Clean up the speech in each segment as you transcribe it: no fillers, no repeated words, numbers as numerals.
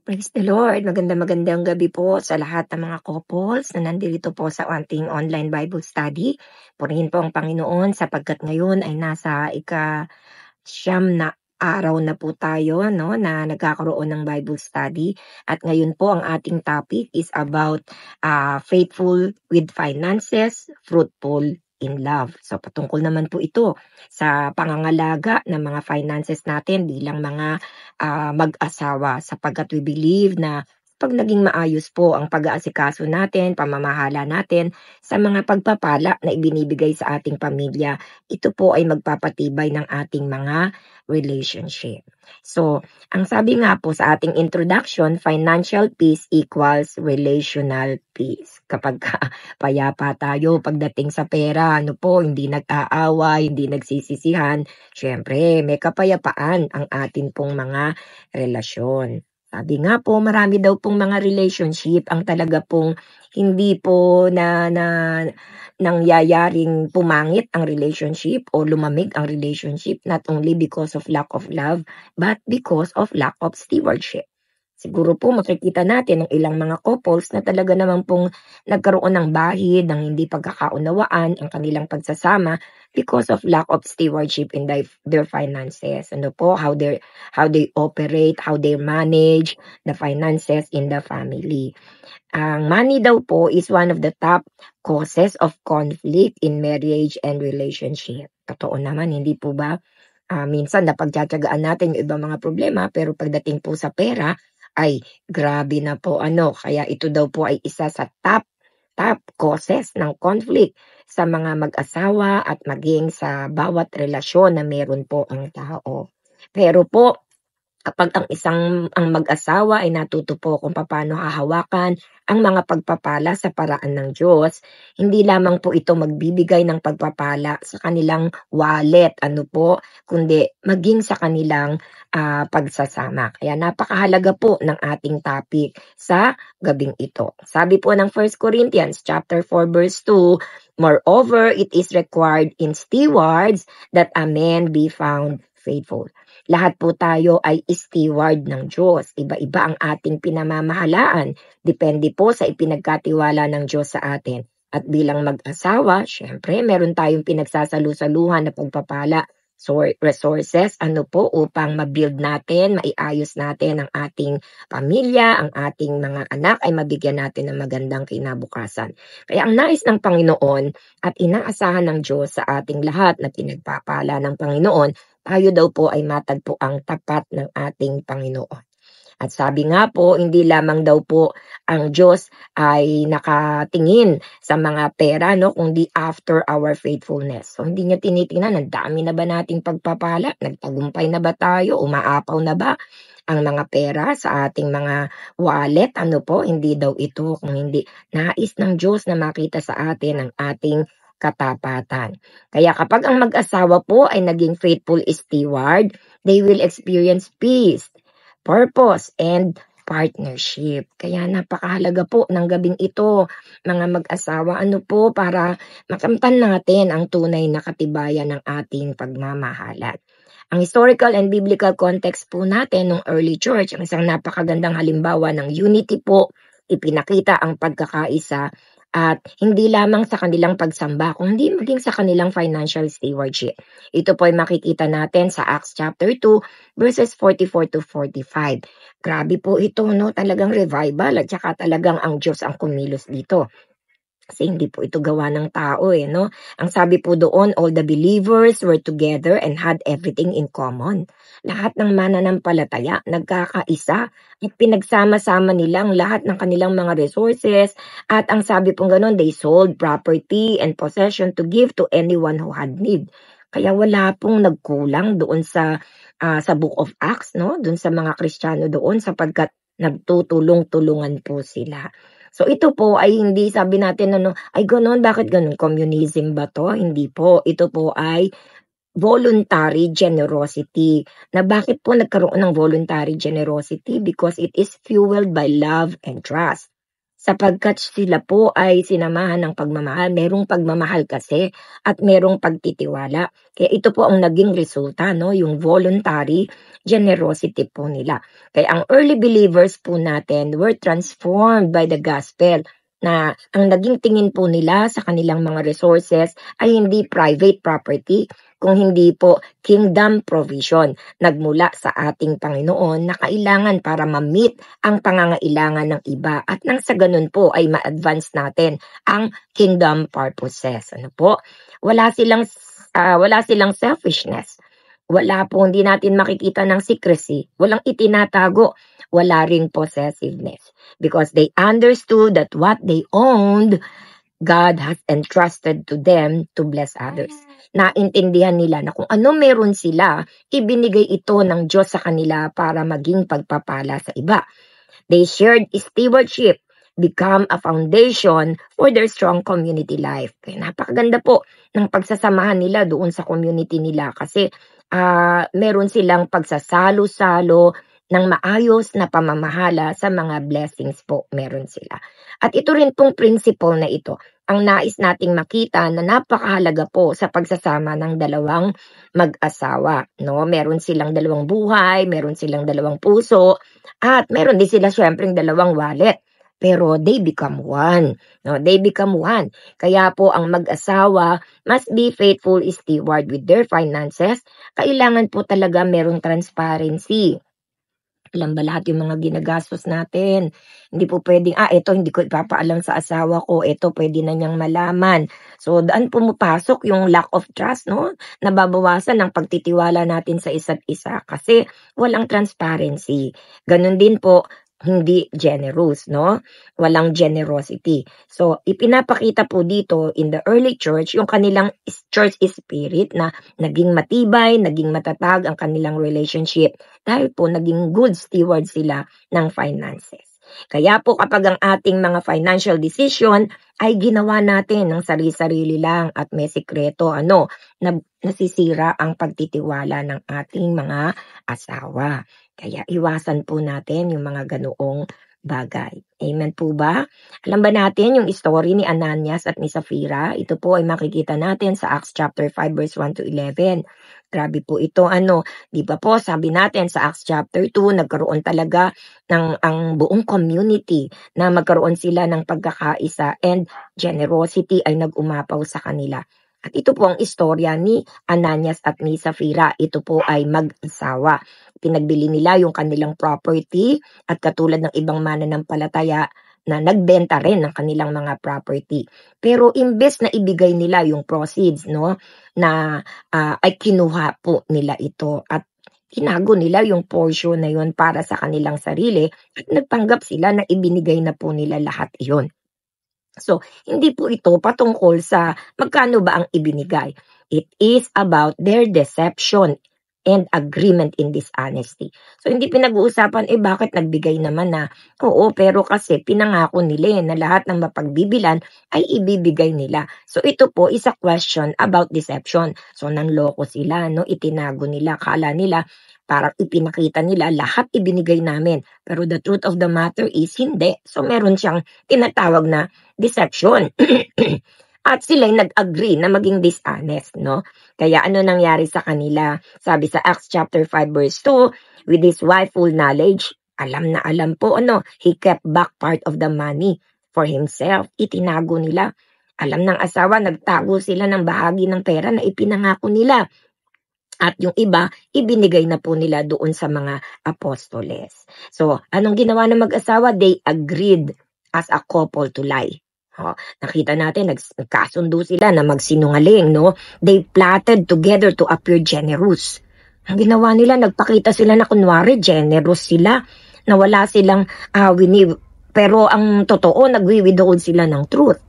Praise the Lord. Magandang gabi po sa lahat ng mga couples na nandito po sa ating online Bible study. Purihin po ang Panginoon sapagkat ngayon ay nasa ika-siyam na araw na po tayo, no, na nagkakaroon ng Bible study. At ngayon po ang ating topic is about faithful with finances, fruitful in love. So patungkol naman po ito sa pangangalaga ng mga finances natin bilang mga mag-asawa sapagkat we believe na pag naging maayos po ang pag-aasikaso natin, pamamahala natin sa mga pagpapala na ibinibigay sa ating pamilya, ito po ay magpapatibay ng ating mga relationship. So, ang sabi nga po sa ating introduction, financial peace equals relational peace. Kapag payapa tayo pagdating sa pera, ano po, hindi nag-aaway, hindi nagsisisihan, syempre may kapayapaan ang atin pong mga relasyon. Sabi nga po, marami daw pong mga relationship ang talaga pong hindi po nangyayaring pumangit ang relationship o lumamig ang relationship not only because of lack of love but because of lack of stewardship. Siguro po makikita natin ng ilang mga couples na talaga naman pong nagkaroon ng bahid, ng hindi pagkakaunawaan ang kanilang pagsasama because of lack of stewardship in their finances. Ano po, how they operate, how they manage the finances in the family. Ang money daw po is one of the top causes of conflict in marriage and relationship. Totoo naman, hindi po ba? Minsan napagtiyatiyagaan natin yung ibang mga problema pero pagdating po sa pera ay grabe na po kaya ito daw po ay isa sa top causes ng conflict sa mga mag-asawa at maging sa bawat relasyon na meron po ang tao. Pero po kapag ang mag-asawa ay natuto po kung paano hahawakan ang mga pagpapala sa paraan ng Diyos, hindi lamang po ito magbibigay ng pagpapala sa kanilang wallet, kundi maging sa kanilang pagsasama. Kaya napakahalaga po ng ating topic sa gabing ito. Sabi po ng 1 Corinthians chapter 4 verse 2, moreover, it is required in stewards that a man be found faithful. Lahat po tayo ay steward ng Diyos. Iba-iba ang ating pinamamahalaan. Depende po sa ipinagkatiwala ng Diyos sa atin. At bilang mag-asawa, syempre, meron tayong pinagsasalusaluhan na pagpapala. So, resources, upang ma-build natin, maiayos natin ang ating pamilya, ang ating mga anak, ay mabigyan natin ng magandang kinabukasan. Kaya ang nais ng Panginoon at inaasahan ng Diyos sa ating lahat na pinagpapala ng Panginoon, tayo daw po ay matagpo ang tapat ng ating Panginoon. At sabi nga po, hindi lamang daw po ang Diyos ay nakatingin sa mga pera, kundi after our faithfulness. So hindi niya tinitingnan, ang dami na ba nating pagpapala? Nagtagumpay na ba tayo? Umaapaw na ba ang mga pera sa ating mga wallet? Hindi daw ito, kung hindi nais ng Diyos na makita sa atin ang ating katapatan. Kaya kapag ang mag-asawa po ay naging faithful steward, they will experience peace, purpose, and partnership. Kaya napakahalaga po ng gabing ito, mga mag-asawa, para makamtan natin ang tunay na katibayan ng ating pagmamahalan. Ang historical and biblical context po natin ng early church, ang isang napakagandang halimbawa ng unity po, ipinakita ang pagkakaisa at hindi lamang sa kanilang pagsamba, kundi maging sa kanilang financial stewardship. Ito po ay makikita natin sa Acts chapter 2, verses 44 to 45. Grabe po ito, talagang revival at saka talagang ang Diyos ang kumilos dito. Kasi hindi po ito gawa ng tao Ang sabi po doon, all the believers were together and had everything in common. Lahat ng mananampalataya, nagkakaisa at pinagsama-sama nilang lahat ng kanilang mga resources. At ang sabi po ganoon, they sold property and possession to give to anyone who had need. Kaya wala pong nagkulang doon sa Book of Acts, doon sa mga Kristiyano doon sapagkat nagtutulong-tulungan po sila. So ito po ay hindi sabi natin ay ganoon, bakit ganoon? Communism ba to? Hindi po. Ito po ay voluntary generosity. Na bakit po nagkaroon ng voluntary generosity? Because it is fueled by love and trust. sapagkat sila po ay sinamahan ng pagmamahal. Merong pagmamahal kasi at merong pagtitiwala. Kaya ito po ang naging resulta, no? Yung voluntary generosity po nila. Kaya ang early believers po natin were transformed by the gospel, na ang naging tingin po nila sa kanilang mga resources ay hindi private property, kung hindi po kingdom provision, nagmula sa ating Panginoon na kailangan para ma-meet ang pangangailangan ng iba at nang sa ganun po ay ma-advance natin ang kingdom purposes. Ano po? Wala silang selfishness. Wala po, hindi natin makikita ng secrecy. Walang itinatago. Wala ring possessiveness. Because they understood that what they owned, God has entrusted to them to bless others. Naintindihan nila na kung ano meron sila, ibinigay ito ng Diyos sa kanila para maging pagpapala sa iba. They shared stewardship, become a foundation for their strong community life. Kaya napakaganda po ng pagsasamahan nila doon sa community nila kasi meron silang pagsasalo-salo ng maayos na pamamahala sa mga blessings po meron sila. At ito rin pong principle na ito ang nais nating makita na napakahalaga po sa pagsasama ng dalawang mag-asawa. No? Meron silang dalawang buhay, meron silang dalawang puso, at meron din sila syempreng dalawang wallet. Pero they become one. No? They become one. Kaya po ang mag-asawa must be faithful steward with their finances. Kailangan po talaga merong transparency. Alam ba lahat yung mga ginagastos natin? Hindi po pwedeng, ito hindi ko ipapaalam sa asawa ko, ito pwede na niyang malaman. So, daan pumapasok yung lack of trust, no? Nababawasan ang pagtitiwala natin sa isa't isa kasi walang transparency. Ganun din po, hindi generous, no? Walang generosity. So, ipinapakita po dito in the early church yung kanilang church spirit na naging matibay, naging matatag ang kanilang relationship dahil po naging good steward sila ng finances. Kaya po kapag ang ating mga financial decision ay ginawa natin ng sarili-sarili lang at may sikreto, nasisira ang pagtitiwala ng ating mga asawa. Kaya iwasan po natin yung mga ganoong bagay. Amen po ba? Alam ba natin yung story ni Ananias at ni Safira? Ito po ay makikita natin sa Acts chapter 5 verse 1 to 11. Grabe po ito. Di ba po, sabi natin sa Acts chapter 2, nagkaroon talaga ng ang buong community na magkaroon sila ng pagkakaisa and generosity ay nag-umapaw sa kanila. At ito po ang istorya ni Ananias at ni Safira. Ito po ay mag-asawa. Pinagbili nila yung kanilang property at katulad ng ibang mananampalataya na nagbenta rin ng kanilang mga property. Pero imbes na ibigay nila yung proceeds, ay kinuha po nila ito at tinago nila yung portion na yun para sa kanilang sarili at nagpanggap sila na ibinigay na po nila lahat iyon. So, hindi po ito patungkol sa magkano ba ang ibinigay. It is about their deception and agreement in dishonesty. So, hindi pinag-uusapan, bakit nagbigay naman na? Oo, pero kasi pinangako nila na lahat ng mapagbibilan ay ibibigay nila. So, ito po is a question about deception. So, nanloko sila, itinago nila, kala nila, parang ipinakita nila lahat ibinigay namin. Pero the truth of the matter is hindi. So meron siyang tinatawag na deception. At sila'y nag-agree na maging dishonest, Kaya ano nangyari sa kanila? Sabi sa Acts chapter 5 verse 2, with his wife full knowledge, alam na alam po, he kept back part of the money for himself. Itinago nila. Alam ng asawa, nagtago sila ng bahagi ng pera na ipinangako nila. At yung iba, ibinigay na po nila doon sa mga apostoles. So, anong ginawa ng mag-asawa? They agreed as a couple to lie. Nakita natin, nagkasundo sila na magsinungaling, They plotted together to appear generous. Ang ginawa nila, nagpakita sila na kunwari generous sila, na wala silang pero ang totoo, nagwi-withhold sila ng truth,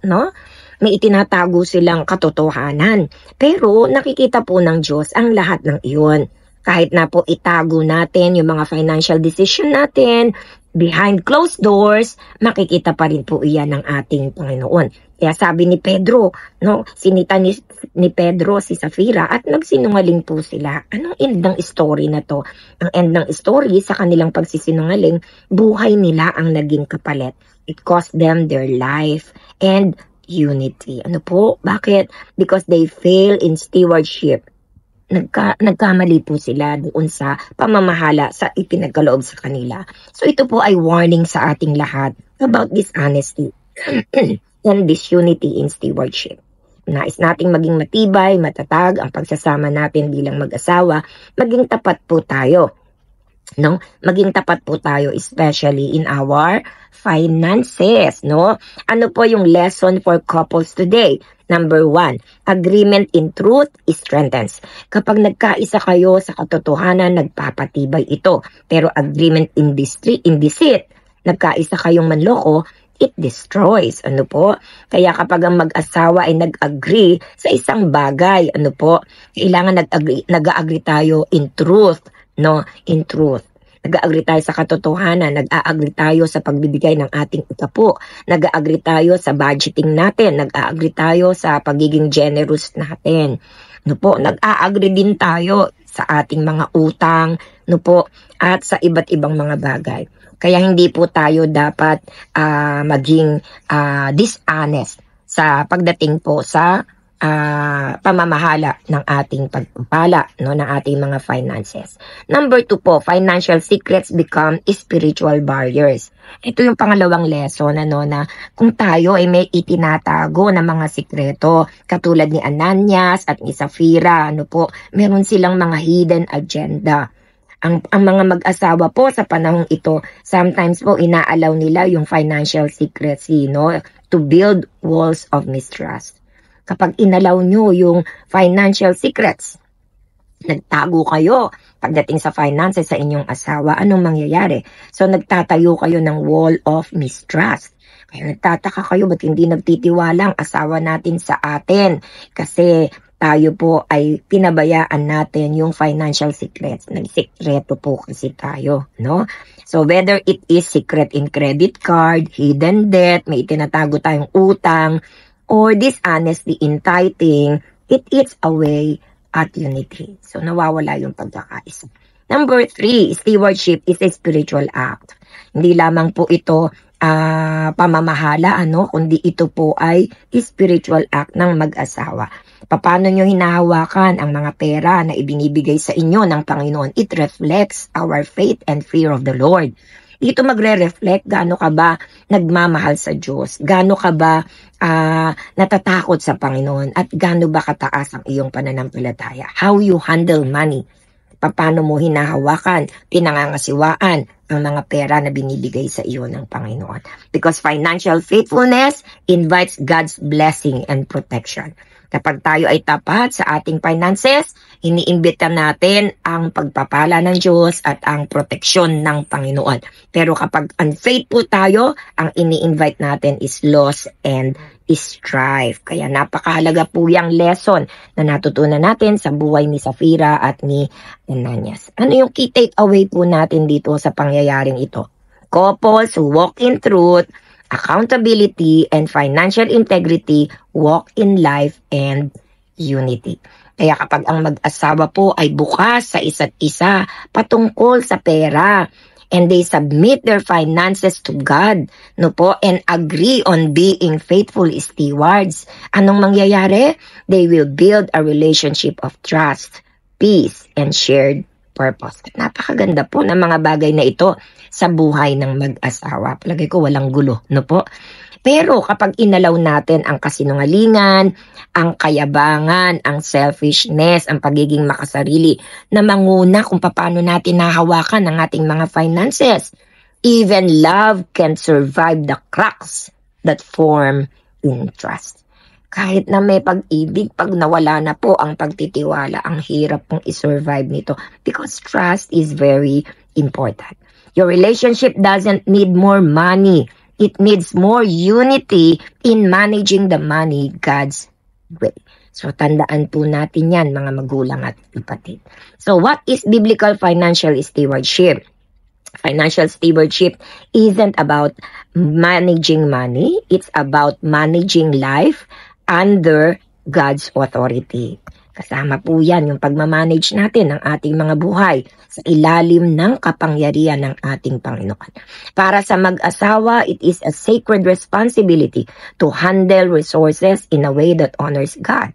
May itinatago silang katotohanan. Pero nakikita po ng Diyos ang lahat ng iyon. Kahit na po itago natin yung mga financial decision natin, behind closed doors, makikita pa rin po iyan ng ating Panginoon. Kaya sabi ni Pedro, sinita ni ni Pedro si Safira at nagsinungaling po sila. Anong end ng story na to? Ang end ng story sa kanilang pagsisinungaling, buhay nila ang naging kapalit. It cost them their life and unity. Ano po? Bakit? Because they fail in stewardship. Nagkamali po sila doon sa pamamahala sa ipinagkaloob sa kanila. So ito po ay warning sa ating lahat about dishonesty and disunity in stewardship. Nais nating maging matibay, matatag ang pagsasama natin bilang mag-asawa, maging tapat po tayo. No? Maging tapat po tayo especially in our finances, no? Ano po yung lesson for couples today? Number 1, agreement in truth is strengthens. Kapag nagkaisa kayo sa katotohanan, nagpapatibay ito. Pero agreement in deceit, nagkaisa kayong manloko, it destroys. Ano po? Kaya kapag ang mag-asawa ay nag-agree sa isang bagay, ano po? Kailangan nag-agree tayo in truth, no? In truth. Nag-agree tayo sa katotohanan, nag-agree tayo sa pagbibigay ng ating ikapo, nag-agree tayo sa budgeting natin, nag-agree tayo sa pagiging generous natin. No po, nag-agree din tayo sa ating mga utang, no po, at sa iba't ibang mga bagay. Kaya hindi po tayo dapat maging dishonest sa pagdating po sa pamamahala ng ating pagpapala, no, ng ating mga finances. Number 2 po, financial secrets become spiritual barriers. Ito yung pangalawang lesson, ano, na kung tayo ay may itinatago na mga sikreto, katulad ni Ananias at ni Safira, ano po, meron silang mga hidden agenda. Ang mga mag-asawa po sa panahong ito, sometimes po inaalaw nila yung financial secrecy, no, to build walls of mistrust. Kapag inalaw nyo yung financial secrets, nagtago kayo pagdating sa finances sa inyong asawa, anong mangyayari? So nagtatayo kayo ng wall of mistrust. Kaya nagtataka kayo, ba't hindi nagtitiwala ang asawa natin sa atin? Kasi tayo po ay pinabayaan natin yung financial secrets. Nagsikreto po kasi tayo, no? So whether it is secret in credit card, hidden debt, may itinatago tayong utang, or dishonesty in tithing, it eats away at unity. So nawawala yung pagkakaisa. Number 3, stewardship is a spiritual act. Hindi lamang po ito pamamahala, ano, kundi ito po ay spiritual act ng mag-asawa. Paano nyo hinahawakan ang mga pera na ibinibigay sa inyo ng Panginoon? It reflects our faith and fear of the Lord. Dito magre-reflect gaano ka ba nagmamahal sa Diyos, gaano ka ba natatakot sa Panginoon, at gaano ba kataas ang iyong pananampalataya. How you handle money. Paano mo hinahawakan, pinangangasiwaan ang mga pera na binibigay sa iyo ng Panginoon. Because financial faithfulness invites God's blessing and protection. Kapag tayo ay tapat sa ating finances, iniimbita natin ang pagpapala ng Diyos at ang proteksyon ng Panginoon. Pero kapag unfaithful tayo, ang ini-invite natin is loss and strife. Kaya napakahalaga po yung lesson na natutunan natin sa buhay ni Safira at ni Ananias. Ano yung key takeaway po natin dito sa pangyayaring ito? Couples who walk in truth, accountability, and financial integrity walk in life and unity. Kaya kapag ang mag-asawa po ay bukas sa isa't isa patungkol sa pera, and they submit their finances to God, no po, and agree on being faithful stewards, anong mangyayari? They will build a relationship of trust, peace, and shared purpose. Napakaganda po ng mga bagay na ito sa buhay ng mag-asawa. Palagay ko walang gulo, no po? Pero kapag inalaw natin ang kasinungalingan, ang kayabangan, ang selfishness, ang pagiging makasarili na manguna kung paano natin nahawakan ang ating mga finances, even love can survive the cracks that form in trust. Kahit na may pag-ibig, pag nawala na po ang pagtitiwala, ang hirap pong i-survive nito because trust is very important. Your relationship doesn't need more money. It needs more unity in managing the money God's way. So, tandaan po natin yan, mga magulang at kapatid. So, what is biblical financial stewardship? Financial stewardship isn't about managing money. It's about managing life under God's authority. Kasama po yan yung pagmamanage natin ng ating mga buhay sa ilalim ng kapangyarihan ng ating Panginoon. Para sa mag-asawa, it is a sacred responsibility to handle resources in a way that honors God.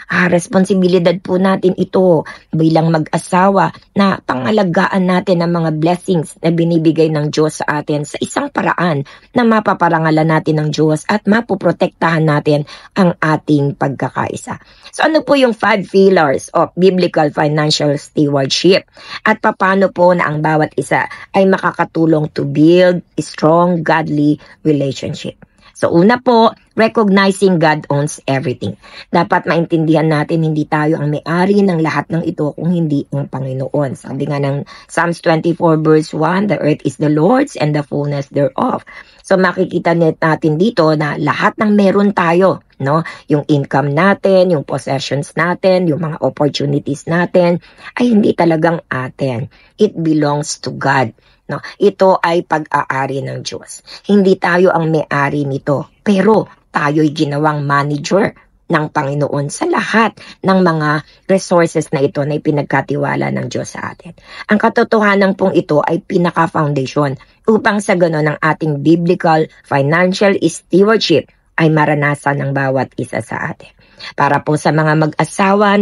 Responsibilidad po natin ito bilang mag-asawa na pangalagaan natin ang mga blessings na binibigay ng Diyos sa atin sa isang paraan na mapaparangalan natin ng Diyos at mapoprotektahan natin ang ating pagkakaisa. So ano po yung 5 pillars of biblical financial stewardship? At paano po na ang bawat isa ay makakatulong to build a strong, godly relationship? So una po, recognizing God owns everything. Dapat maintindihan natin hindi tayo ang may-ari ng lahat ng ito kung hindi ang Panginoon. Sabi nga ng Psalms 24 verse 1, the earth is the Lord's and the fullness thereof. So makikita natin dito na lahat ng meron tayo, no? Yung income natin, yung possessions natin, yung mga opportunities natin ay hindi talagang atin. It belongs to God. No, ito ay pag-aari ng Diyos. Hindi tayo ang may-ari nito, pero tayo'y ginawang manager ng Panginoon sa lahat ng mga resources na ito na ipinagkatiwala ng Diyos sa atin. Ang katotohanan pong ito ay pinaka-foundation upang sa gano'n ang ating biblical financial stewardship ay maranasan ng bawat isa sa atin. Para po sa mga mag-asawa,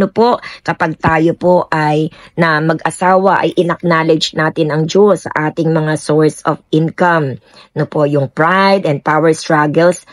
kapag tayo po ay na mag-asawa ay in-acknowledge natin ang Diyos sa ating mga source of income. Yung pride and power struggles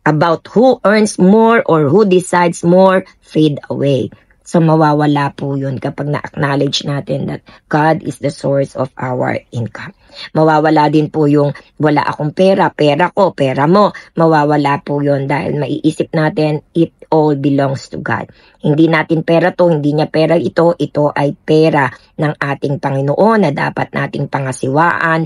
about who earns more or who decides more fade away. So mawawala po yun kapag na-acknowledge natin that God is the source of our income. Mawawala din po yung wala akong pera, pera ko, pera mo. Mawawala po yun dahil maiisip natin it all belongs to God. Hindi natin pera to, hindi niya pera ito ay pera ng ating Panginoon na dapat nating pangasiwaan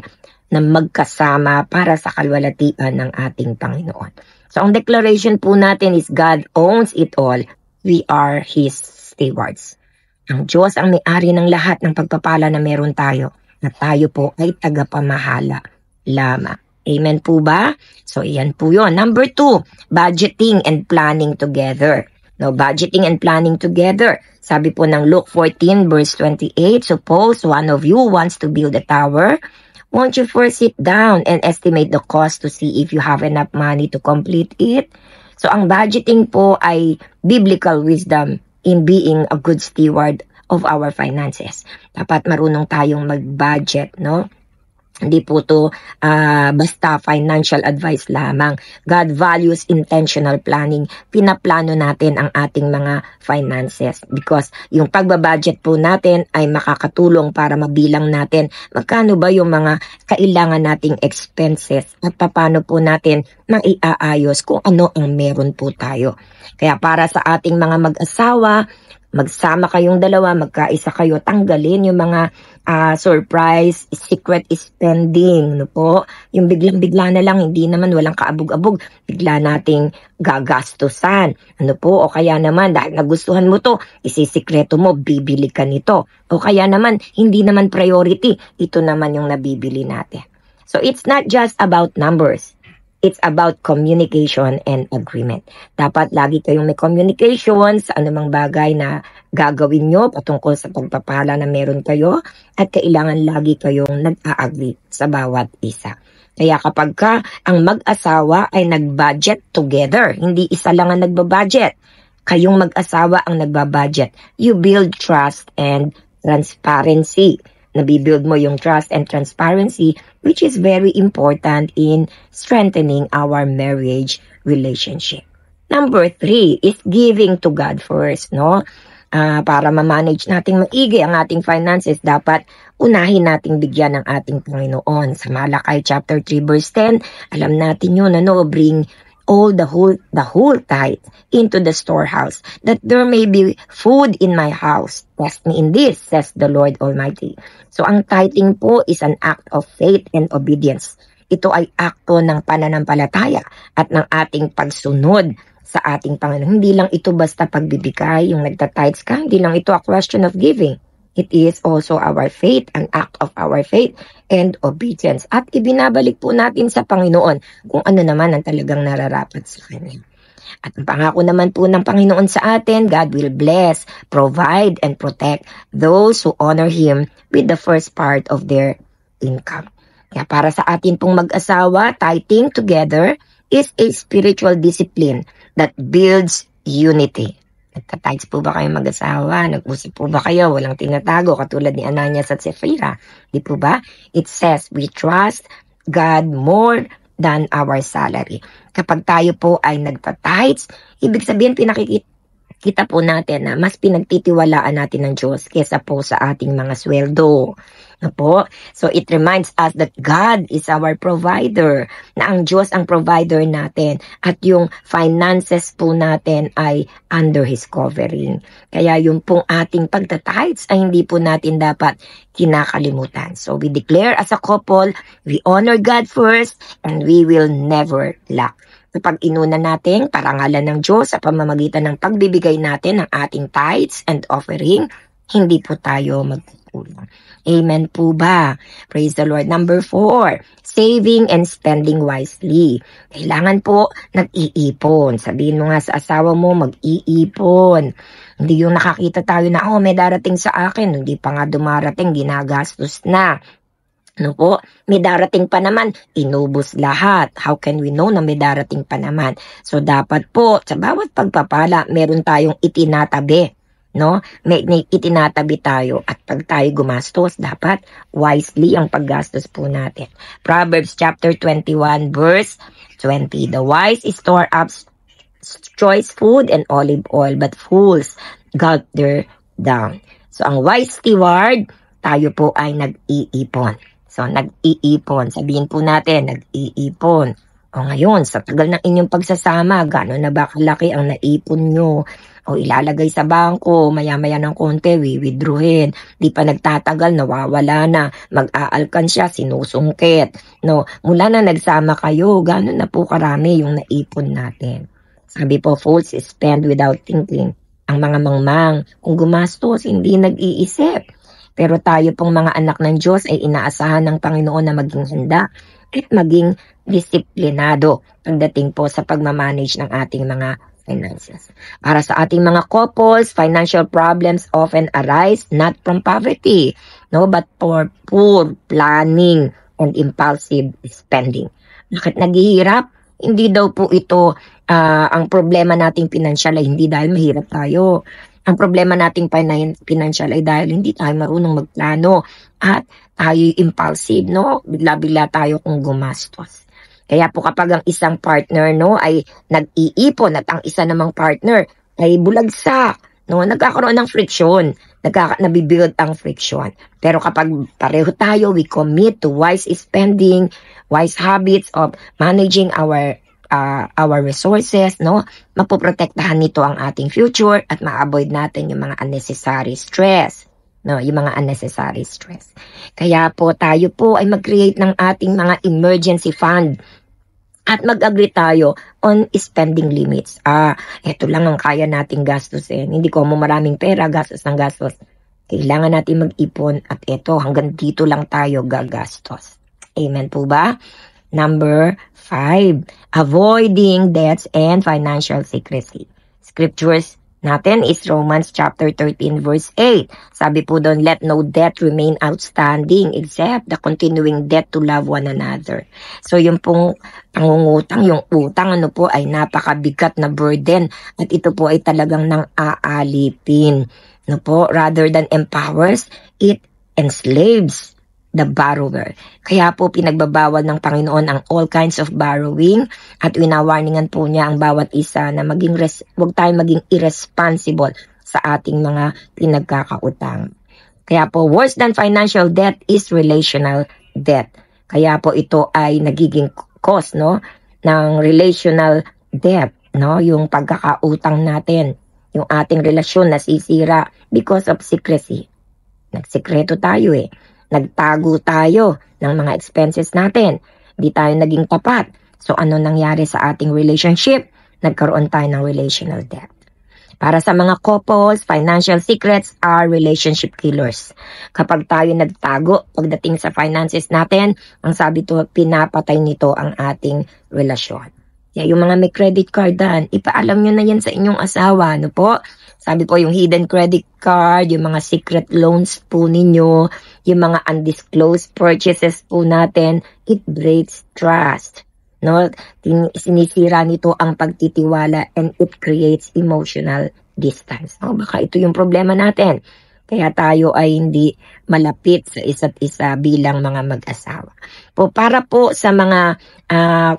na magkasama para sa kalwalatian ng ating Panginoon. So ang declaration po natin is God owns it all. We are His stewards. Ang Diyos ang may-ari ng lahat ng pagpapala na meron tayo, na tayo po ay tagapamahala lamang. Amen po ba? So, iyan po yun. Number 2, budgeting and planning together. No, budgeting and planning together. Sabi po ng Luke 14 verse 28, suppose one of you wants to build a tower, won't you first sit down and estimate the cost to see if you have enough money to complete it? So, ang budgeting po ay biblical wisdom in being a good steward of our finances. Dapat marunong tayong mag-budget, no? Hindi po to basta financial advice lamang. God values intentional planning. Pinaplano natin ang ating mga finances because yung pagbabudget po natin ay makakatulong para mabilang natin magkano ba yung mga kailangan nating expenses at paano po natin maiaayos kung ano ang meron po tayo. Kaya para sa ating mga mag-asawa, magsama kayong dalawa, magkaisa kayo, tanggalin yung mga surprise, secret spending, Yung biglang-bigla na lang, hindi naman walang kaabog-abog, bigla nating gagastusan, O kaya naman, dahil nagustuhan mo to, isisikreto mo, bibili ka nito. O kaya naman, hindi naman priority, ito naman yung nabibili natin. So it's not just about numbers. It's about communication and agreement. Dapat lagi kayong may communication sa anumang bagay na gagawin nyo patungkol sa pagpapala na meron kayo at kailangan lagi kayong nag-a-agree sa bawat isa. Kaya kapag ang mag-asawa ay nag-budget together, hindi isa lang ang nagbabudget, kayong mag-asawa ang nagbabudget, you build trust and transparency. Nabibuild mo yung trust and transparency, which is very important in strengthening our marriage relationship. Number 3 is giving to God first, para ma-manage nating maigi ang ating finances, dapat unahin nating bigyan ng ating Panginoon. Sa Malakay chapter 3 verse 10, alam natin yun, bring all the whole tithe into the storehouse, that there may be food in my house. Test me in this, says the Lord Almighty. So ang tithing po is an act of faith and obedience. Ito ay akto ng pananampalataya at ng ating pagsunod sa ating Panginoon. Hindi lang ito basta pagbibigay, yung nagtitithes ka, hindi lang ito a question of giving. It is also our faith, an act of our faith and obedience. At ibinabalik po natin sa Panginoon kung ano naman ang talagang nararapat sa Kanya. At ang pangako naman po ng Panginoon sa atin, God will bless, provide, and protect those who honor Him with the first part of their income. Kaya para sa atin pong mag-asawa, tithing together is a spiritual discipline that builds unity. Nagtatides po ba kayo mag-asawa? Nag-usip po ba kayo? Walang tinatago katulad ni Ananias at Sapphira. Di po ba? It says we trust God more than our salary. Kapag tayo po ay nagtatides, ibig sabihin pinakikita po natin na mas pinagtitiwalaan natin ng Diyos kesa po sa ating mga sweldo. No po? So it reminds us that God is our provider, na ang Diyos ang provider natin at yung finances po natin ay under His covering. Kaya yung pong ating pagtatides ay hindi po natin dapat kinakalimutan. So we declare as a couple, we honor God first and we will never lack. Kapag inuna natin parangalan ng Diyos sa pamamagitan ng pagbibigay natin ng ating tithes and offering, hindi po tayo magkukulang. Amen po ba? Praise the Lord. Number 4, saving and spending wisely. Kailangan po nag-iipon. Sabihin mo nga sa asawa mo, mag-iipon. Hindi yung nakakita tayo na, may darating sa akin. Hindi pa nga dumarating, ginagastos na. No po, may darating pa naman, inubos lahat. How can we know na may darating pa naman? So dapat po, sa bawat pagpapala, meron tayong itinatabi. No? May itinatabi tayo at pag tayo gumastos, dapat wisely ang paggastos po natin. Proverbs chapter 21 verse 20. The wise store up choice food and olive oil, but fools gulp their down. So ang wise steward, tayo po ay nag-iipon. So nag-iipon, sabihin po natin, nag-iipon. O ngayon, sa tagal ng inyong pagsasama, gano'n na ba kalaki ang naipon nyo? O ilalagay sa bangko, maya-maya ng konti, withdrawin. Di pa nagtatagal, nawawala na. Mag-aalkan siya, sinusungkit. No, mula na nagsama kayo, gano'n na po karami yung naipon natin. Sabi po, fools spend without thinking. Ang mga mangmang, kung gumastos, hindi nag-iisip. Pero tayo pong mga anak ng Diyos ay inaasahan ng Panginoon na maging handa at maging disiplinado pagdating po sa pagmamanage ng ating mga finances. Para sa ating mga couples, financial problems often arise not from poverty, no, but for poor planning and impulsive spending. Bakit naghihirap? Hindi daw po ito ang problema nating pinansyal ay hindi dahil mahirap tayo. Ang problema nating financial ay dahil hindi tayo marunong magplano at tayo impulsive, no? Bigla-bigla tayo kung gumastos. Kaya po kapag ang isang partner, no, ay nag-iipon at ang isa namang partner ay bulagsak, no, nagkakaroon ng friction, nabibuild ang friction. Pero kapag pareho tayo, we commit to wise spending, wise habits of managing our resources, no, mapoprotektahan nito ang ating future at ma-avoid natin yung mga unnecessary stress. No, yung mga unnecessary stress. Kaya po tayo po ay mag-create ng ating mga emergency fund at mag-agree tayo on spending limits. Ito lang ang kaya nating gastusin. Hindi ko mo maraming pera, gastos ng gastos. Kailangan natin mag-ipon at ito, hanggang dito lang tayo gagastos. Amen po ba? Number 5, avoiding debts and financial secrecy. Scriptures natin is Romans chapter 13 verse 8. Sabi po doon, let no debt remain outstanding except the continuing debt to love one another. So yung pong pangungutang, yung utang po ay napakabigat na burden at ito po ay talagang nang aalipin. No po, rather than empowers, it enslaves the borrower. Kaya po pinagbabawal ng Panginoon ang all kinds of borrowing at winawarningan po niya ang bawat isa na huwag tayong maging irresponsible sa ating mga pinagkakautang. Kaya po worse than financial debt is relational debt. Kaya po ito ay nagiging cause, no, ng relational debt, no, yung pagkakautang natin, yung ating relasyon nasisira because of secrecy. Nagsikreto tayo Nagtago tayo ng mga expenses natin. Hindi tayo naging tapat. So ano nangyari sa ating relationship? Nagkaroon tayo ng relational debt. Para sa mga couples, financial secrets are relationship killers. Kapag tayo nagtago pagdating sa finances natin, ang sabi to, pinapatay nito ang ating relasyon. Kaya yung mga may credit cardan, ipaalam nyo na yan sa inyong asawa, ano po? Sabi po yung hidden credit card, yung mga secret loans po ninyo, yung mga undisclosed purchases po natin, it breaks trust. No? Sinisira nito ang pagtitiwala and it creates emotional distance. No? Baka ito yung problema natin. Kaya tayo ay hindi malapit sa isa't isa bilang mga mag-asawa. Po, para po sa mga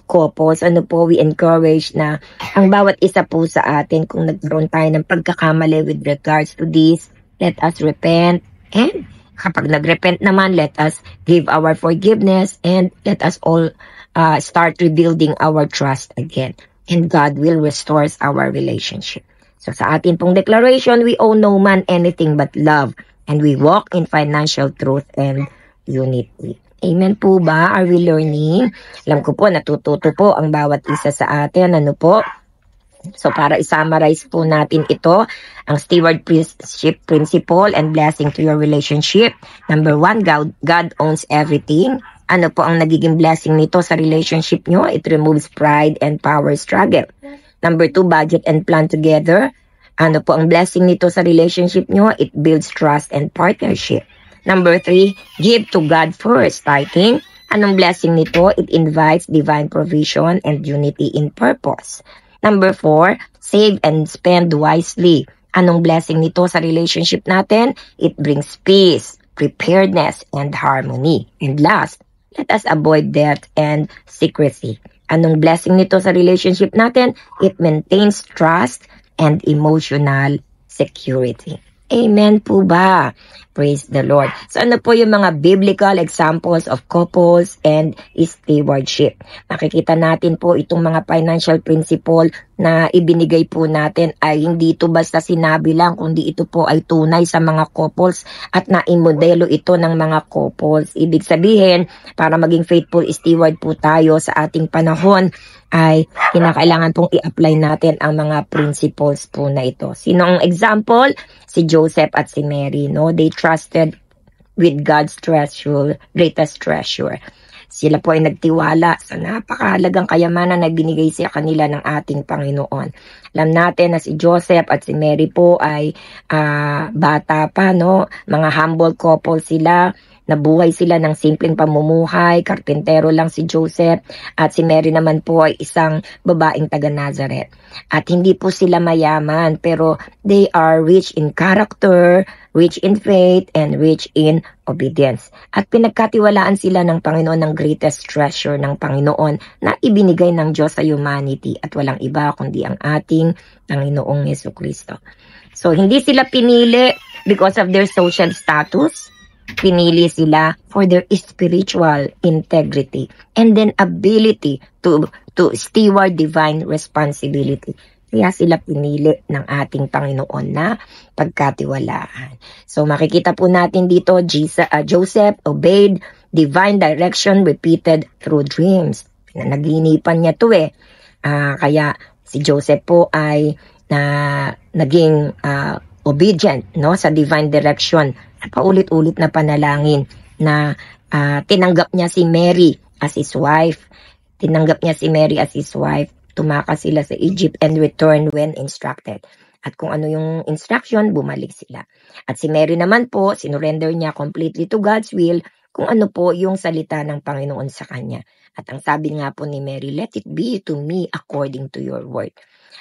couples, we encourage na ang bawat isa po sa atin, kung nagkaroon tayo ng pagkakamali with regards to this, let us repent. And kapag nagrepent naman, let us give our forgiveness and let us all start rebuilding our trust again. And God will restore our relationship. So sa atin pong declaration, we owe no man anything but love, and we walk in financial truth and unity. Amen po ba? Are we learning? Alam ko po, natututo po ang bawat isa sa atin. Ano po? So para i-summarize po natin ito, ang stewardship principle and blessing to your relationship. Number 1, God owns everything. Ano po ang nagiging blessing nito sa relationship nyo? It removes pride and power struggle. Number 2, budget and plan together. Ano po ang blessing nito sa relationship nyo? It builds trust and partnership. Number 3, give to God first. Tithing. Anong blessing nito? It invites divine provision and unity in purpose. Number 4, save and spend wisely. Anong blessing nito sa relationship natin? It brings peace, preparedness, and harmony. And last, let us avoid debt and secrecy. Anong blessing nito sa relationship natin? It maintains trust and emotional security. Amen po ba? Praise the Lord. So ano po yung mga biblical examples of couples and stewardship? Makikita natin po itong mga financial principle na ibinigay po natin ay hindi ito basta sinabi lang, kundi ito po ay tunay sa mga couples at naimodelo ito ng mga couples. Ibig sabihin, para maging faithful steward po tayo sa ating panahon, ay kinakailangan pong i-apply natin ang mga principles po na ito. Sino ang example? Si Joseph at si Mary, no? They trusted with God's treasure, greatest treasure. Sila po ay nagtiwala sa napakahalagang kayamanan na binigay sa kanila ng ating Panginoon. Alam natin na si Joseph at si Mary po ay bata pa, no? Mga humble couple sila. Nabuhay sila ng simpleng pamumuhay, karpentero lang si Joseph, at si Mary naman po ay isang babaeng taga Nazareth. At hindi po sila mayaman, pero they are rich in character, rich in faith, and rich in obedience. At pinagkatiwalaan sila ng Panginoon ng greatest treasure ng Panginoon na ibinigay ng Diyos sa humanity at walang iba kundi ang ating Panginoong Jesucristo. So hindi sila pinili because of their social status. Pinili sila for their spiritual integrity and then ability to steward divine responsibility. Kaya sila pinili ng ating Panginoon na pagkatiwalaan. So makikita po natin dito, Joseph obeyed divine direction repeated through dreams. Pinanaginipan niya to kaya si Joseph po ay naging obedient, no, sa divine direction. Paulit-ulit na panalangin na tinanggap niya si Mary as his wife. Tinanggap niya si Mary as his wife. Tumakas sila sa Egypt and returned when instructed. At kung ano yung instruction, bumalik sila. At si Mary naman po, sinurrender niya completely to God's will kung ano po yung salita ng Panginoon sa kanya. At ang sabi nga po ni Mary, let it be to me according to your word.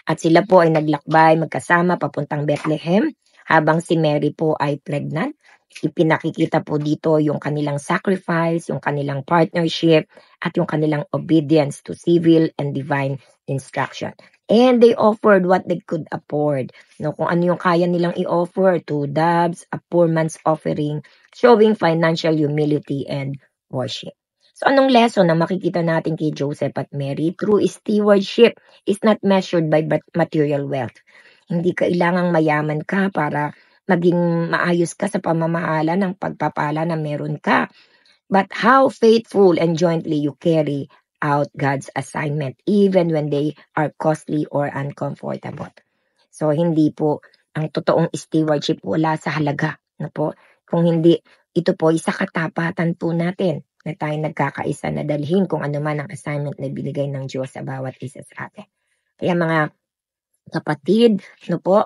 At sila po ay naglakbay magkasama papuntang Bethlehem habang si Mary po ay pregnant. Ipinakikita po dito yung kanilang sacrifice, yung kanilang partnership, at yung kanilang obedience to civil and divine instruction. And they offered what they could afford. No, kung ano yung kaya nilang i-offer, 2 doves, a poor man's offering, showing financial humility and worship. So anong lesson na makikita natin kay Joseph at Mary? True stewardship is not measured by material wealth. Hindi kailangang mayaman ka para maging maayos ka sa pamamahala ng pagpapala na meron ka. But how faithful and jointly you carry out God's assignment even when they are costly or uncomfortable. So hindi po ang totoong stewardship wala sa halaga, na po. Kung hindi, ito po isa katapatan po natin na tayo nagkakaisa na dalhin kung ano man ang assignment na binigay ng Diyos sa bawat isa sa atin. Kaya mga kapatid,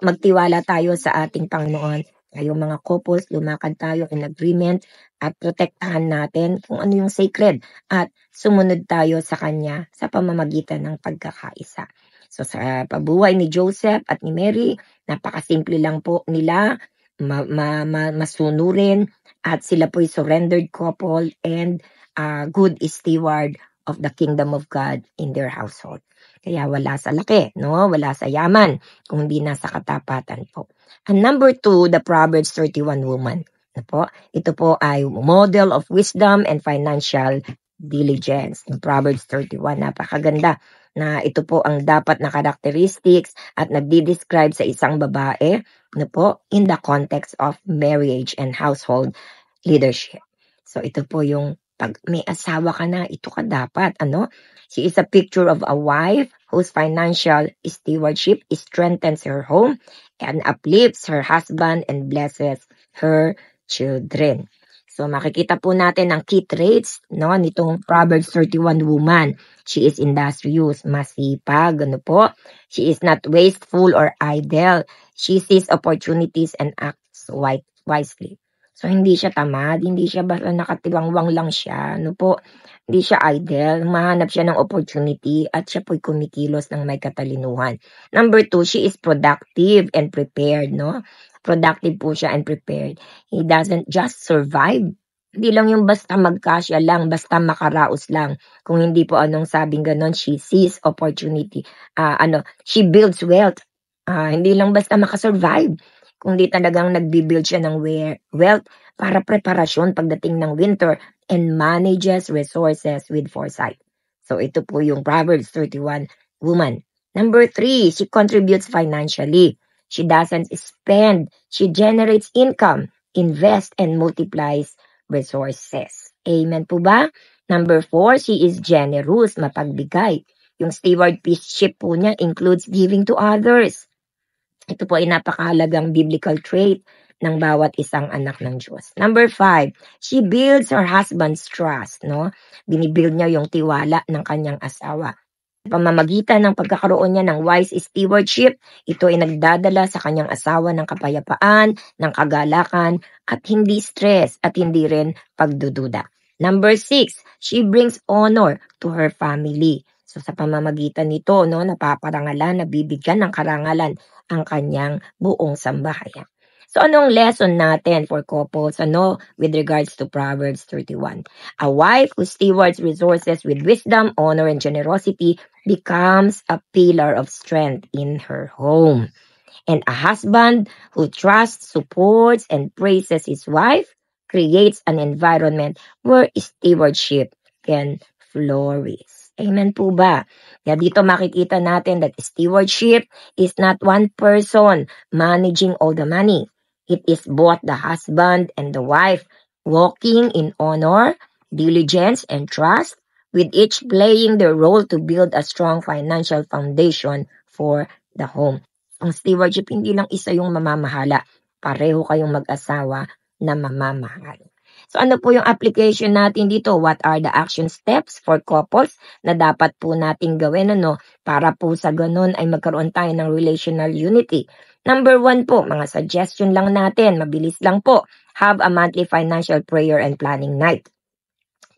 magtiwala tayo sa ating Panginoon. Tayong mga couples, lumakad tayo in agreement at protektahan natin kung ano yung sacred at sumunod tayo sa Kanya sa pamamagitan ng pagkakaisa. So sa pabuhay ni Joseph at ni Mary, napakasimple lang po nila, masunurin at sila po'y surrendered couple and good steward of the kingdom of God in their household. Kaya wala sa laki, wala sa yaman, kung hindi nasa katapatan po. And number 2, the Proverbs 31 woman. Ito po ay model of wisdom and financial diligence. In Proverbs 31, napakaganda na ito po ang dapat na characteristics at nagdi-describe sa isang babae in the context of marriage and household leadership. So ito po yung pag may asawa ka na, ito ka dapat, She is a picture of a wife whose financial stewardship strengthens her home and uplifts her husband and blesses her children. So makikita po natin ang key traits nitong Proverbs 31 woman. She is industrious, masipag, She is not wasteful or idle. She sees opportunities and acts wisely. So hindi siya tamad, hindi siya basta nakatiwangwang lang siya, Hindi siya idle, mahanap siya ng opportunity at siya po'y kumikilos ng may katalinuhan. Number 2, she is productive and prepared, Productive po siya and prepared. He doesn't just survive. Hindi lang yung basta magkasya lang, basta makaraos lang. Kung hindi po anong sabing ganon, she sees opportunity. She builds wealth. Hindi lang basta makasurvive. Kundi talagang nagbibuild siya ng wealth para preparasyon pagdating ng winter and manages resources with foresight. So ito po yung Proverbs 31 woman. Number 3, she contributes financially. She doesn't spend. She generates income, invests, and multiplies resources. Amen po ba? Number 4, she is generous, mapagbigay. Yung stewardship po niya includes giving to others. Ito po ay napakahalagang biblical trait ng bawat isang anak ng Diyos. Number 5, she builds her husband's trust, Binibuild niya yung tiwala ng kanyang asawa. Pamamagitan ng pagkakaroon niya ng wise stewardship, ito ay nagdadala sa kanyang asawa ng kapayapaan, ng kagalakan, at hindi stress at hindi rin pagdududa. Number 6, she brings honor to her family. So sa pamamagitan nito, napaparangalan, nabibigyan ng karangalan ang kanyang buong sambahayan. So anong lesson natin for couples with regards to Proverbs 31? A wife who stewards resources with wisdom, honor, and generosity becomes a pillar of strength in her home. And a husband who trusts, supports, and praises his wife creates an environment where stewardship can flourish. Amen po ba? Kaya dito makikita natin that stewardship is not one person managing all the money. It is both the husband and the wife walking in honor, diligence, and trust, with each playing their role to build a strong financial foundation for the home. Ang stewardship, hindi lang isa yung mamamahala. Pareho kayong mag-asawa na mamamahal. So ano po yung application natin dito? What are the action steps for couples na dapat po nating gawin para po sa ganun ay magkaroon tayo ng relational unity? Number 1 po, mga suggestion lang natin, mabilis lang po. Have a monthly financial prayer and planning night.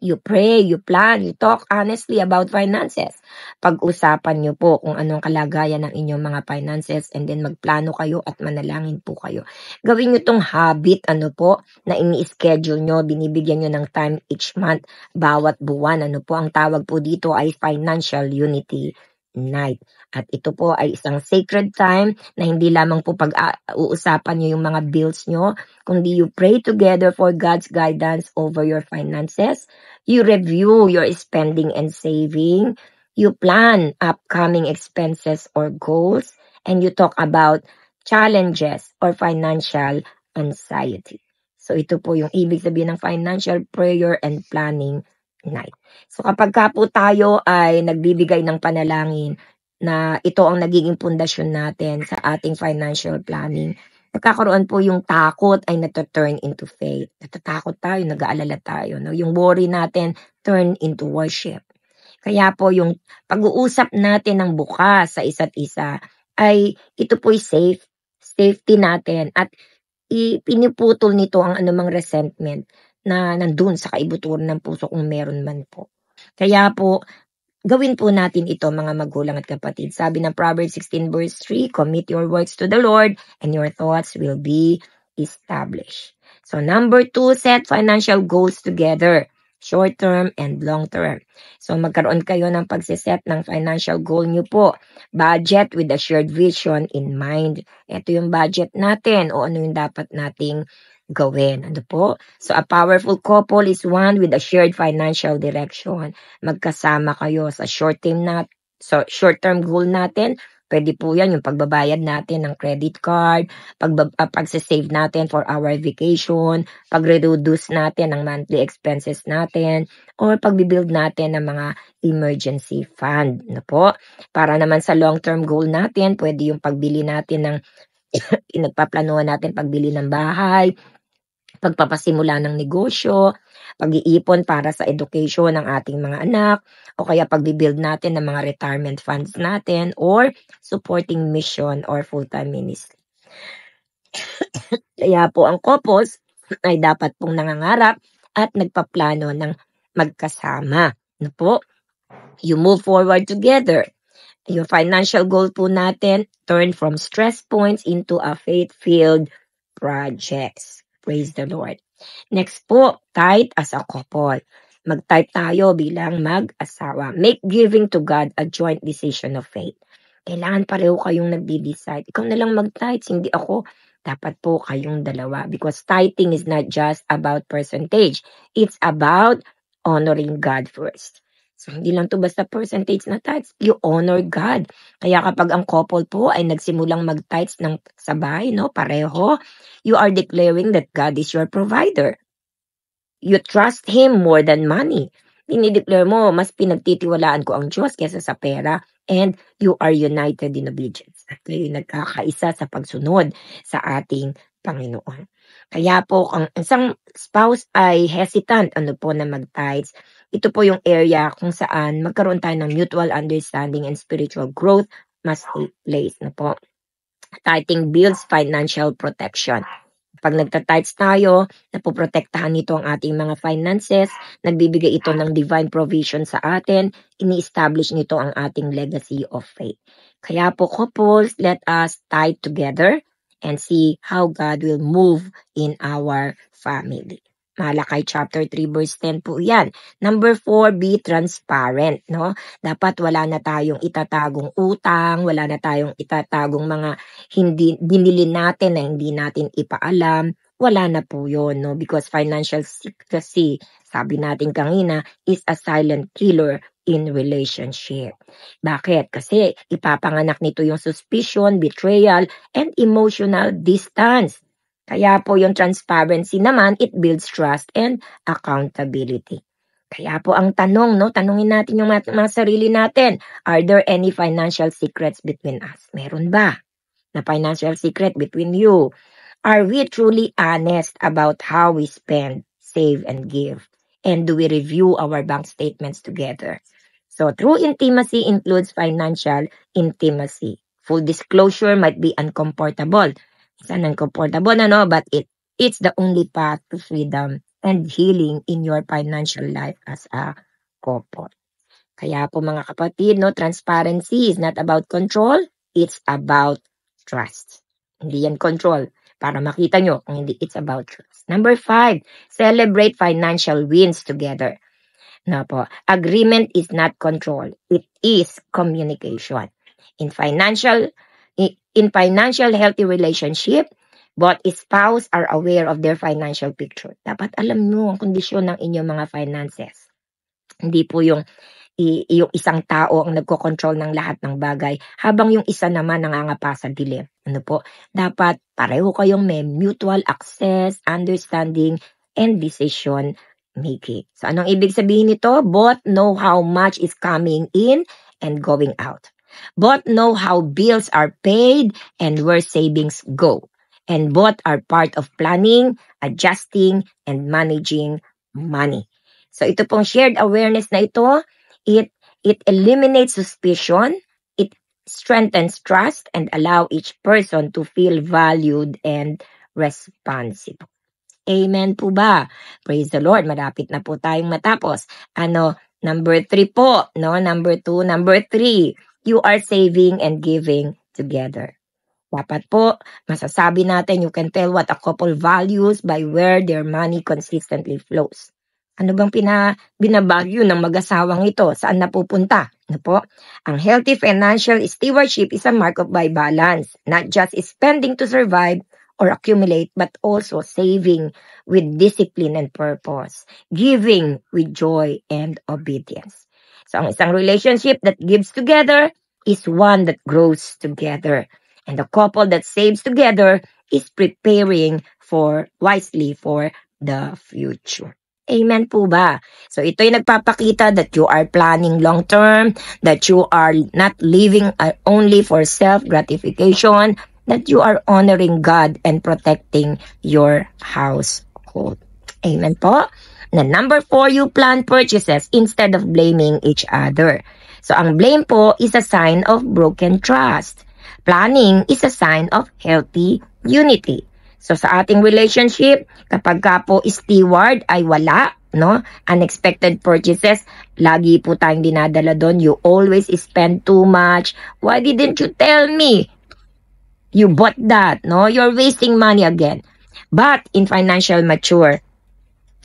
You pray, you plan, you talk honestly about finances. Pag-usapan nyo po kung anong kalagayan ng inyong mga finances and then magplano kayo at manalangin po kayo. Gawin nyo tong habit, na ini-schedule nyo, binibigyan nyo ng time each month, bawat buwan. Ang tawag po dito ay financial unity night. At ito po ay isang sacred time na hindi lamang po pag-uusapan nyo yung mga bills nyo, kundi you pray together for God's guidance over your finances. You review your spending and saving. You plan upcoming expenses or goals. And you talk about challenges or financial anxiety. So ito po yung ibig sabihin ng financial prayer and planning night. So kapag ka po tayo ay nagbibigay ng panalangin na ito ang nagiging pundasyon natin sa ating financial planning, nagkakaroon po yung takot ay nato-turn into faith. Natatakot tayo, nag-aalala tayo, no? Yung worry natin turn into worship. Kaya po yung pag-uusap natin ng bukas sa isa't isa ay ito po'y safety natin at piniputol nito ang anumang resentment na nandun sa kaibuturan ng puso kung meron man po. Kaya po, gawin po natin ito mga magulang at kapatid. Sabi ng Proverbs 16 verse 3, commit your works to the Lord and your thoughts will be established. So number 2, set financial goals together. Short term and long term. So magkaroon kayo ng pagsiset ng financial goal nyo po. Budget with a shared vision in mind. Ito yung budget natin o ano yung dapat nating gawin. Ano po? So a powerful couple is one with a shared financial direction. Magkasama kayo sa short-term goal natin. Pwede po yan yung pagbabayad natin ng credit card, pagsasave natin for our vacation, pagre-reduce natin ng monthly expenses natin, or pagbibuild natin ng mga emergency fund. Ano po? Para naman sa long-term goal natin, pwede yung pagbili natin ng, pinagpaplanuhan natin pagbili ng bahay, pagpapasimula ng negosyo, pag-iipon para sa education ng ating mga anak, o kaya pagbibuild natin ng mga retirement funds natin, or supporting mission or full-time ministry. Kaya po ang couples ay dapat pong nangangarap at nagpaplano ng magkasama. Ano po? You move forward together. Yung financial goal po natin, turn from stress points into a faith-filled projects. Praise the Lord. Next po, tithe as a couple. Mag-tithe tayo bilang mag-asawa. Make giving to God a joint decision of faith. Kailangan pareho kayong nagdi-decide. Ikaw na lang mag-tithe, hindi ako. Dapat po kayong dalawa. Because tithing is not just about percentage. It's about honoring God first. So, hindi lang to basta percentage na tithes. You honor God. Kaya kapag ang couple po ay nagsimulang mag-tithes sa bahay, no, pareho, you are declaring that God is your provider. You trust Him more than money. Dinideclare mo, mas pinagtitiwalaan ko ang Diyos kesa sa pera, and you are united in obedience. At kayo nagkakaisa sa pagsunod sa ating Panginoon. Kaya po, kung isang spouse ay hesitant na mag-tithes, ito po yung area kung saan magkaroon tayo ng mutual understanding and spiritual growth must take place. Po. Tithing builds financial protection. Pag nagta-tithes tayo, napoprotektahan nito ang ating mga finances, nagbibigay ito ng divine provision sa atin, ini-establish nito ang ating legacy of faith. Kaya po couples, let us tithe together and see how God will move in our family. Malakay chapter 3 verse 10 po yan. Number 4, be transparent. No? Dapat wala na tayong itatagong utang, wala na tayong itatagong mga hindi binili natin na hindi natin ipaalam. Wala na po yun. No? Because financial secrecy, sabi natin kanina, is a silent killer in relationship. Bakit? Kasi ipapanganak nito yung suspicion, betrayal, and emotional distance. Kaya po yung transparency naman, it builds trust and accountability. Kaya po ang tanong, no, tanungin natin yung mga sarili natin, are there any financial secrets between us? Meron ba na financial secret between you? Are we truly honest about how we spend, save, and give? And do we review our bank statements together? So true intimacy includes financial intimacy. Full disclosure might be uncomfortable. It's uncomfortable, but it's the only path to freedom and healing in your financial life as a couple. Kaya po mga kapatid, transparency is not about control, it's about trust. Hindi yan control. Para makita nyo kung hindi, it's about trust. Number 5, celebrate financial wins together. Agreement is not control, it is communication. In financial healthy relationship, both spouse are aware of their financial picture. Dapat alam mo ang kondisyon ng inyong mga finances. Hindi po yung isang tao ang nagko-control ng lahat ng bagay, habang yung isa naman nangangapa sa dilim. Dapat pareho kayong may mutual access, understanding, and decision making. So anong ibig sabihin nito? Both know how much is coming in and going out. Both know how bills are paid and where savings go. And both are part of planning, adjusting, and managing money. So ito pong shared awareness na ito, it eliminates suspicion, it strengthens trust, and allow each person to feel valued and responsible. Amen po ba? Praise the Lord. Malapit na po tayong matapos. Number 3 po, no? Number 2, number 3. You are saving and giving together. Dapat po, masasabi natin, you can tell what a couple values by where their money consistently flows. Ano bang binabagyo ng mag-asawang ito? Saan napupunta? Ano po? Ang healthy financial stewardship is a mark of by balance, not just spending to survive or accumulate, but also saving with discipline and purpose, giving with joy and obedience. So ang isang relationship that gives together is one that grows together. And the couple that saves together is preparing wisely for the future. Amen po ba? So ito'y nagpapakita that you are planning long term, that you are not living only for self-gratification, that you are honoring God and protecting your household. Amen po? Na number 4, you plan purchases instead of blaming each other. So ang blame po is a sign of broken trust. Planning is a sign of healthy unity. So sa ating relationship, kapag ka po steward ay wala, no? Unexpected purchases, lagi po tayong dinadala doon. You always spend too much. Why didn't you tell me? You bought that, no? You're wasting money again. But in financial mature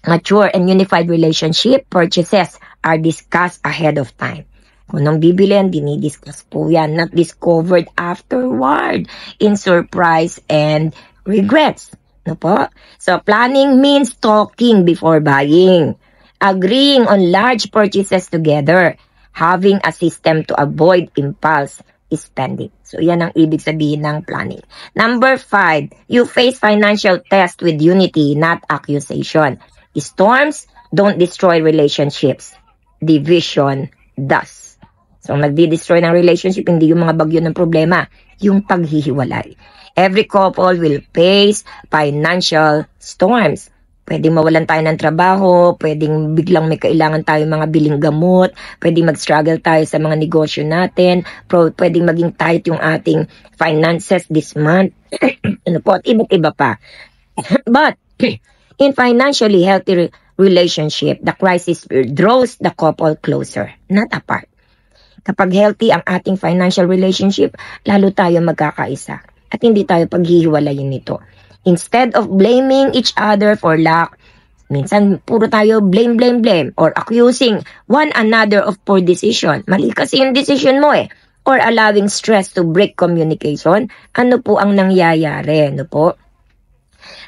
and unified relationship, purchases are discussed ahead of time. Kung nang bibilin, dinidiscuss po yan, not discovered afterward in surprise and regrets. No po? So, planning means talking before buying, agreeing on large purchases together, having a system to avoid impulse spending. So, yan ang ibig sabihin ng planning. Number 5, you face financial test with unity, not accusation. Storms don't destroy relationships. Division does. So, nagdi-destroy ng relationship, hindi yung mga bagyo ng problema, yung paghihiwalay. Every couple will face financial storms. Pwedeng mawalan tayo ng trabaho, pwedeng biglang may kailangan tayo mga biling gamot, pwedeng mag-struggle tayo sa mga negosyo natin, pwedeng maging tight yung ating finances this month. Ano po, at iba't iba pa. But, in financially healthy relationship, the crisis draws the couple closer, not apart. Kapag healthy ang ating financial relationship, lalo tayo magkakaisa at hindi tayo paghihiwalayin nito. Instead of blaming each other for lack, minsan puro tayo blame or accusing one another of poor decision. Mali kasi yung decision mo eh. Or allowing stress to break communication. Ano po ang nangyayari? Ano po?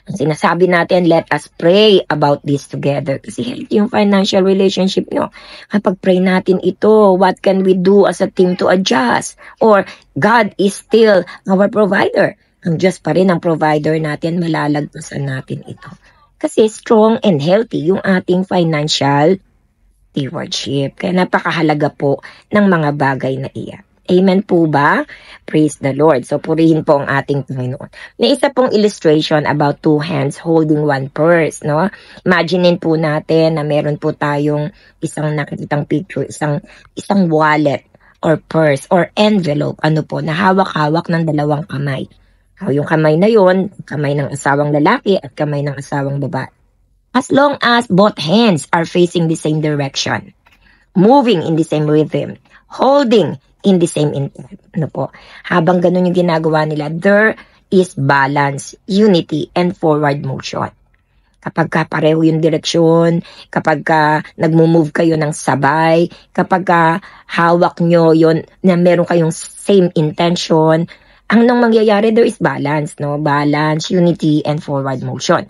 Ang sinasabi natin, let us pray about this together. Kasi healthy yung financial relationship nyo. Kapag pray natin ito, what can we do as a team to adjust? Or, God is still our provider. Ang Diyos pa rin ang provider natin, malalagpasan natin ito. Kasi strong and healthy yung ating financial stewardship. Kaya napakahalaga po ng mga bagay na iyan. Amen po ba? Praise the Lord. So, purihin po ang ating Panginoon. May isa pong illustration about 2 hands holding one purse, no? Imaginein po natin na meron po tayong isang nakikitang picture, isang wallet or purse or envelope, ano po, na hawak-hawak ng 2 kamay. Yung kamay na yon, kamay ng asawang lalaki at kamay ng asawang babae. As long as both hands are facing the same direction, moving in the same rhythm, holding in the same intent. Ano po? Habang ganun yung ginagawa nila, there is balance, unity, and forward motion. Kapag ka pareho yung direksyon, kapag ka nagmo-move kayo ng sabay, kapag ka hawak nyo yun, na meron kayong same intention, ang nang mangyayari, there is balance, no? Balance, unity, and forward motion.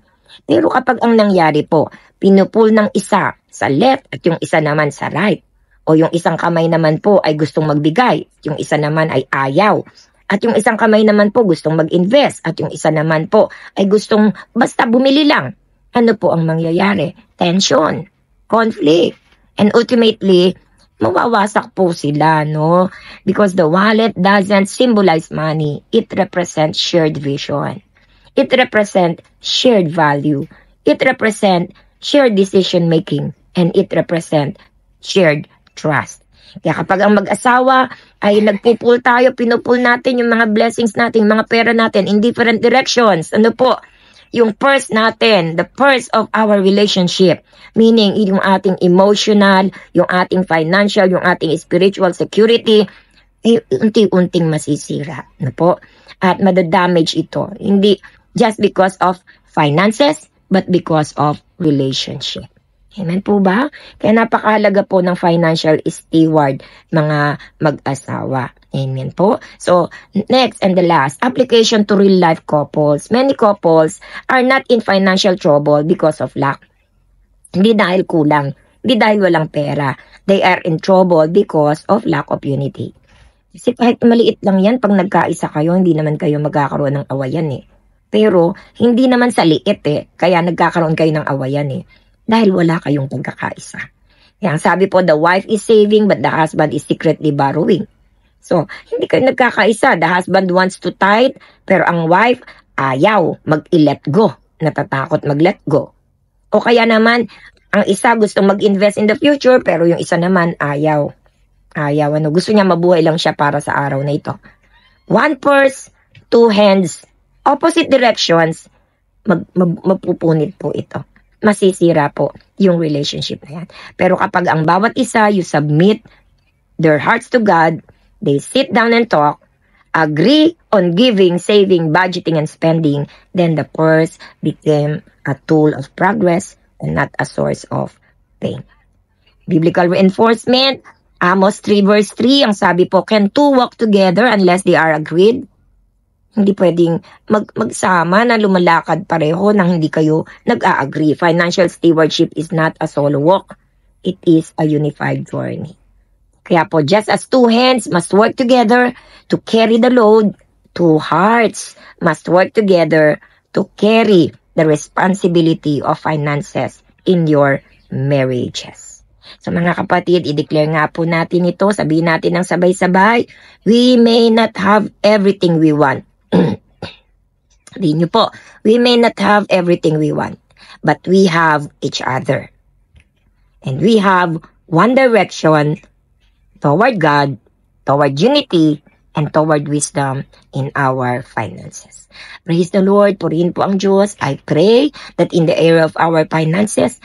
Pero kapag ang nangyari po, pinupul ng isa sa left at yung isa naman sa right, o yung isang kamay naman po ay gustong magbigay, yung isa naman ay ayaw. At yung isang kamay naman po gustong mag-invest, at yung isa naman po ay gustong basta bumili lang. Ano po ang mangyayari? Tension, conflict, and ultimately, mawawasak po sila, no? Because the wallet doesn't symbolize money, it represents shared vision. It represents shared value. It represents shared decision making. And it represents shared trust. Kaya kapag ang mag-asawa ay nagpupul tayo, pinupul natin yung mga blessings natin, mga pera natin in different directions. Ano po? Yung purse natin, the purse of our relationship. Meaning, yung ating emotional, yung ating financial, yung ating spiritual security, unti-unting masisira. Ano po? At madadamage ito. Hindi just because of finances, but because of relationship. Amen po ba? Kaya napakahalaga po ng financial steward, mga mag-asawa. Amen po. So, next and the last, application to real-life couples. Many couples are not in financial trouble because of lack. Hindi dahil kulang. Hindi dahil walang pera. They are in trouble because of lack of unity. Kasi kahit maliit lang yan, pag nagkaisa kayo, hindi naman kayo magkakaroon ng awayan eh. Pero, hindi naman sa liit eh. Kaya nagkakaroon kayo ng awayan eh. Dahil wala kayong pagkakaisa. Yan, sabi po, the wife is saving but the husband is secretly borrowing. So, hindi kayo nagkakaisa. The husband wants to tithe, pero ang wife, ayaw mag-let go. Natatakot mag-let go. O kaya naman, ang isa gustong mag-invest in the future, pero yung isa naman, ayaw. Ayaw, ano, gusto niya mabuhay lang siya para sa araw na ito. One purse, two hands, opposite directions, mapupunit po ito. Masisira po yung relationship na yan. Pero kapag ang bawat isa, you submit their hearts to God, they sit down and talk, agree on giving, saving, budgeting, and spending, then the purse became a tool of progress and not a source of pain. Biblical reinforcement, Amos 3 verse 3, ang sabi po, can two walk together unless they are agreed? Hindi pwedeng magsama na lumalakad pareho nang hindi kayo nag-a-agree. Financial stewardship is not a solo walk. It is a unified journey. Kaya po, just as two hands must work together to carry the load, two hearts must work together to carry the responsibility of finances in your marriages. So mga kapatid, i-declare nga po natin ito, sabihin natin ng sabay-sabay, we may not have everything we want. Sabihin nyo po, we may not have everything we want, but we have each other. And we have one direction toward God, toward unity, and toward wisdom in our finances. Praise the Lord, purihin po ang Diyos. I pray that in the area of our finances,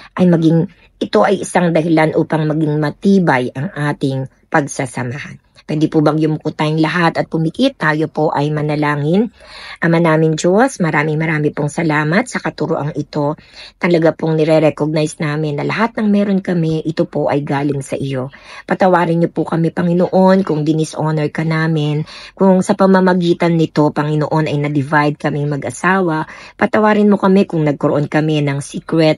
ito ay isang dahilan upang maging matibay ang ating pagsasamahan. Pwede po bang yumuko tayong lahat at pumikit? Tayo po ay manalangin. Ama naming Diyos, marami pong salamat sa katuroang ito. Talaga pong nire-recognize namin na lahat ng meron kami, ito po ay galing sa iyo. Patawarin niyo po kami, Panginoon, kung dishonor ka namin, kung sa pamamagitan nito, Panginoon, ay na-divide kami mag-asawa. Patawarin mo kami kung nagkaroon kami ng secret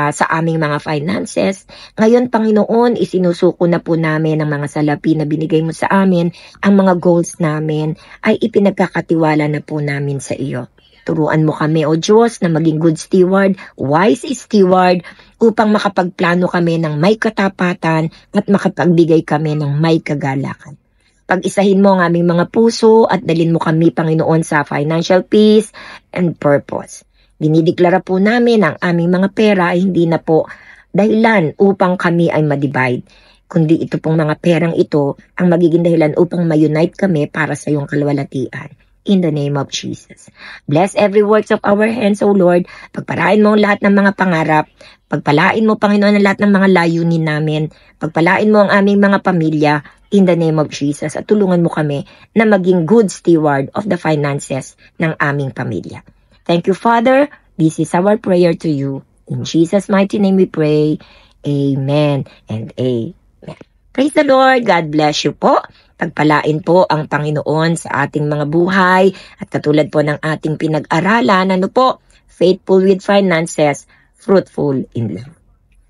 sa aming mga finances. Ngayon, Panginoon, isinusuko na po namin ang mga salapi na binigay mo sa amin. Ang mga goals namin ay ipinagkakatiwala na po namin sa iyo. Turuan mo kami, O Diyos, na maging good steward, wise steward, upang makapagplano kami ng may katapatan at makapagbigay kami ng may kagalakan. Pag-isahin mo ang aming mga puso at dalin mo kami, Panginoon, sa financial peace and purpose. Dinideklara po namin ang aming mga pera ay hindi na po dahilan upang kami ay ma-divide. Kundi ito pong mga perang ito ang magiging dahilan upang ma-unite kami para sa iyong kalwalatian. In the name of Jesus. Bless every works of our hands, O Lord. Pagpalain mo ang lahat ng mga pangarap. Pagpalain mo, Panginoon, ang lahat ng mga layunin namin. Pagpalain mo ang aming mga pamilya. In the name of Jesus. At tulungan mo kami na maging good steward of the finances ng aming pamilya. Thank you, Father. This is our prayer to you. In Jesus' mighty name we pray. Amen and amen. Praise the Lord. God bless you po. Pagpalain po ang Panginoon sa ating mga buhay. At katulad po ng ating pinag-aralan, faithful with finances, fruitful in love.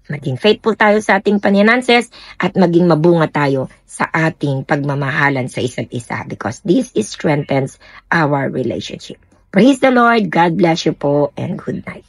Maging faithful tayo sa ating finances at maging mabunga tayo sa ating pagmamahalan sa isa't isa because this strengthens our relationship. Praise the Lord. God bless you po and good night.